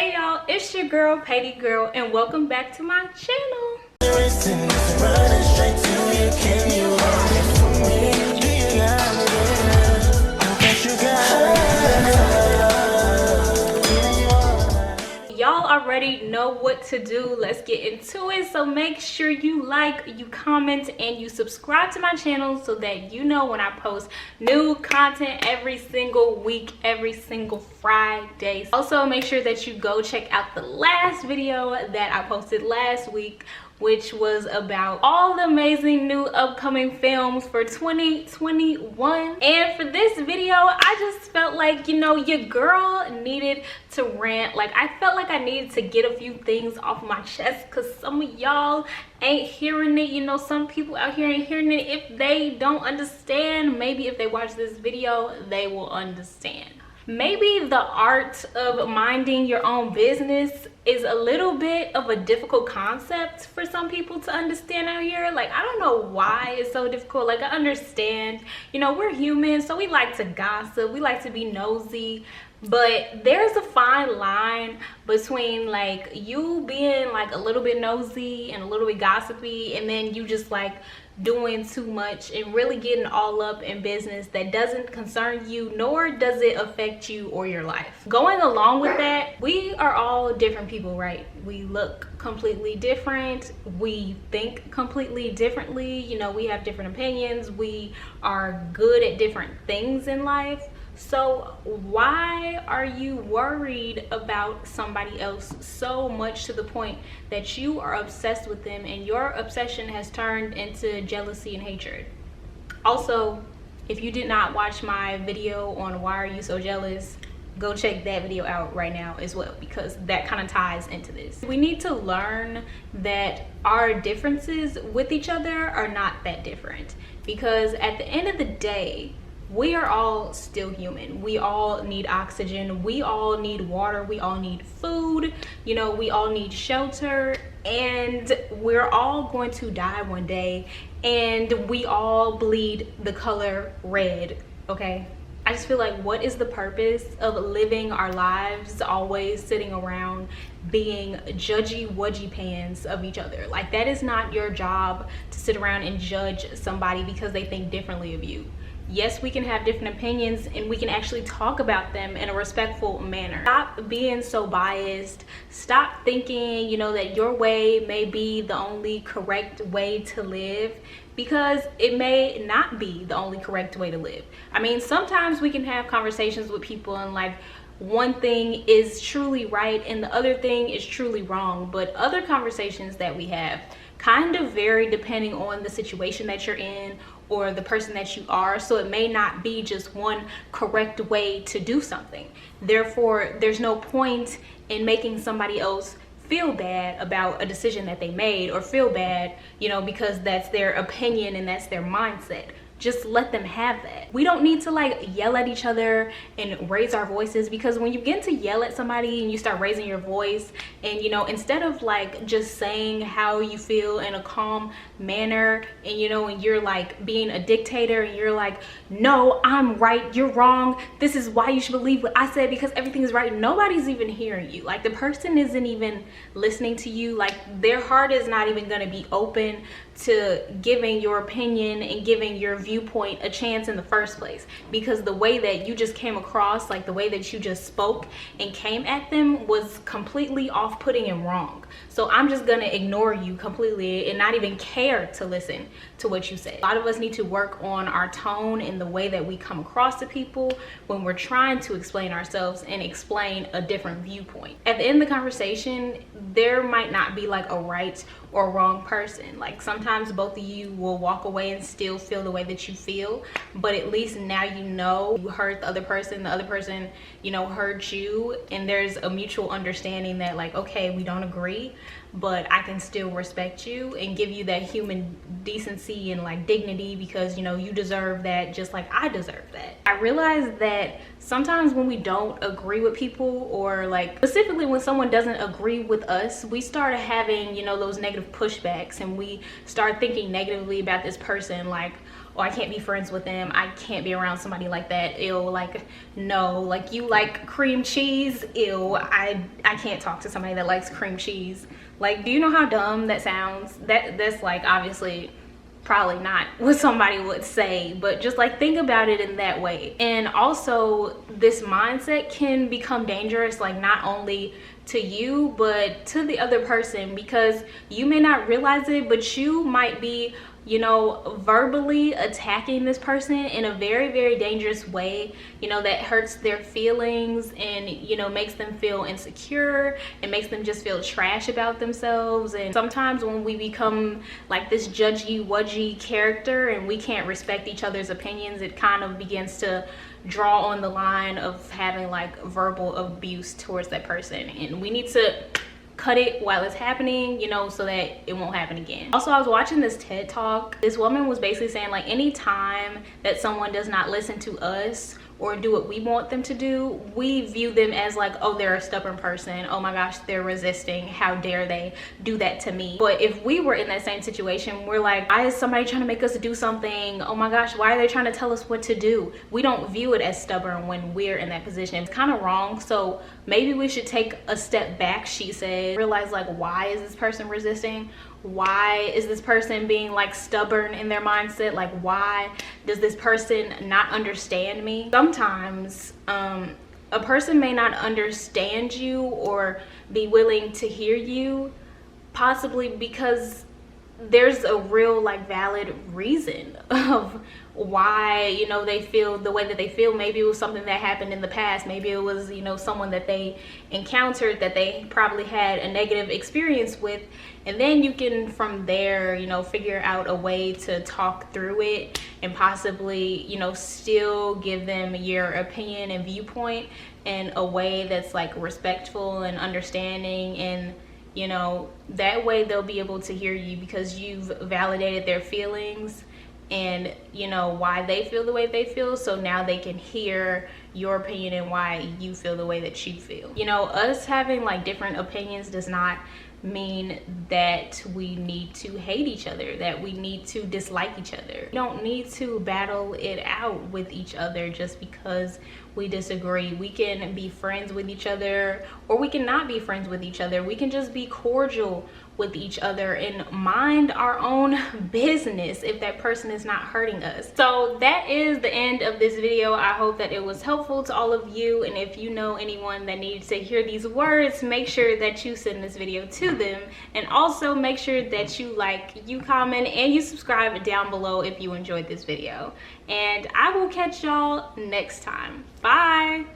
Hey y'all, it's your girl Paiton girl and welcome back to my channel. Y'all already know what to do. Let's get into it. So make sure you like, you comment, and you subscribe to my channel so that you know when I post new content every single week, every single Friday. Also make sure that you go check out the last video that I posted last week, which was about all the amazing new upcoming films for 2021. And for this video, I just felt like, you know, your girl needed to rant. Like, I felt like I needed to get a few things off my chest because some of y'all ain't hearing it. You know, some people out here ain't hearing it. If they don't understand, maybe if they watch this video, they will understand. Maybe the art of minding your own business is a little bit of a difficult concept for some people to understand out here. Like, I don't know why it's so difficult. Like, I understand, you know, we're humans, so we like to gossip, we like to be nosy, but there's a fine line between like you being like a little bit nosy and a little bit gossipy, and then you just like doing too much and really getting all up in business that doesn't concern you, nor does it affect you or your life. Going along with that, we are all different people, right? We look completely different, we think completely differently, you know, we have different opinions, we are good at different things in life. So why are you worried about somebody else so much to the point that you are obsessed with them and your obsession has turned into jealousy and hatred? Also, if you did not watch my video on why are you so jealous, go check that video out right now as well, because that kind of ties into this. We need to learn that our differences with each other are not that different, because at the end of the day, we are all still human. We all need oxygen, we all need water, we all need food, you know, we all need shelter, and we're all going to die one day, and we all bleed the color red, okay? I just feel like, what is the purpose of living our lives always sitting around being judgy wudgy pants of each other? Like, that is not your job to sit around and judge somebody because they think differently of you. Yes, we can have different opinions and we can actually talk about them in a respectful manner. Stop being so biased. Stop thinking, you know, that your way may be the only correct way to live, because it may not be the only correct way to live. I mean, sometimes we can have conversations with people and like one thing is truly right and the other thing is truly wrong, but other conversations that we have kind of vary depending on the situation that you're in or the person that you are. So it may not be just one correct way to do something. Therefore, there's no point in making somebody else feel bad about a decision that they made, or feel bad, you know, because that's their opinion and that's their mindset. Just let them have that. We don't need to like yell at each other and raise our voices, because when you begin to yell at somebody and you start raising your voice, and you know, instead of like just saying how you feel in a calm manner, and you know, and you're like being a dictator and you're like, no, I'm right, you're wrong, this is why you should believe what I said because everything is right. Nobody's even hearing you. Like, the person isn't even listening to you. Like, their heart is not even going to be open to giving your opinion and giving your viewpoint a chance in the first place, because the way that you just came across, like the way that you just spoke and came at them, was completely off-putting and wrong. So I'm just gonna ignore you completely and not even care to listen to what you said. A lot of us need to work on our tone and the way that we come across to people when we're trying to explain ourselves and explain a different viewpoint. At the end of the conversation, there might not be like a right or wrong person. Like, sometimes both of you will walk away and still feel the way that you feel, but at least now you know you hurt the other person, you know, hurt you, and there's a mutual understanding that like, okay, we don't agree, but I can still respect you and give you that human decency and like dignity, because you know, you deserve that just like I deserve that. I realize that sometimes when we don't agree with people, or like specifically when someone doesn't agree with us, we start having, you know, those negative pushbacks, and we start thinking negatively about this person, like, oh, I can't be friends with them, I can't be around somebody like that, ew. Like, no, like, you like cream cheese, ew, I can't talk to somebody that likes cream cheese. Like, do you know how dumb that sounds? That's like obviously probably not what somebody would say, but just like think about it in that way. And also, this mindset can become dangerous, like not only to you but to the other person, because you may not realize it, but you might be, you know, verbally attacking this person in a very, very dangerous way, you know, that hurts their feelings and, you know, makes them feel insecure and makes them just feel trash about themselves. And sometimes when we become like this judgy wudgy character and we can't respect each other's opinions, it kind of begins to draw on the line of having like verbal abuse towards that person, and we need to cut it while it's happening, you know, so that it won't happen again. Also, I was watching this TED talk. This woman was basically saying like any time that someone does not listen to us or do what we want them to do, we view them as like, oh, they're a stubborn person, oh my gosh, they're resisting, how dare they do that to me. But if we were in that same situation, we're like, why is somebody trying to make us do something? Oh my gosh, why are they trying to tell us what to do? We don't view it as stubborn when we're in that position. It's kind of wrong. So maybe we should take a step back, she said, realize like, why is this person resisting? Why is this person being like stubborn in their mindset? Like, why does this person not understand me? Sometimes a person may not understand you or be willing to hear you, possibly because there's a real like valid reason of why, you know, they feel the way that they feel. Maybe it was something that happened in the past. Maybe it was, you know, someone that they encountered that they probably had a negative experience with, and then you can from there, you know, figure out a way to talk through it and possibly, you know, still give them your opinion and viewpoint in a way that's like respectful and understanding, and you know, that way they'll be able to hear you because you've validated their feelings and, you know, why they feel the way they feel. So now they can hear your opinion and why you feel the way that you feel. You know, us having like different opinions does not mean that we need to hate each other, that we need to dislike each other. We don't need to battle it out with each other just because we disagree. We can be friends with each other, or we can not be friends with each other. We can just be cordial with each other and mind our own business if that person is not hurting us. So that is the end of this video. I hope that it was helpful to all of you, and if you know anyone that needs to hear these words, make sure that you send this video to them, and also make sure that you like, you comment, and you subscribe down below if you enjoyed this video. And I will catch y'all next time. Bye.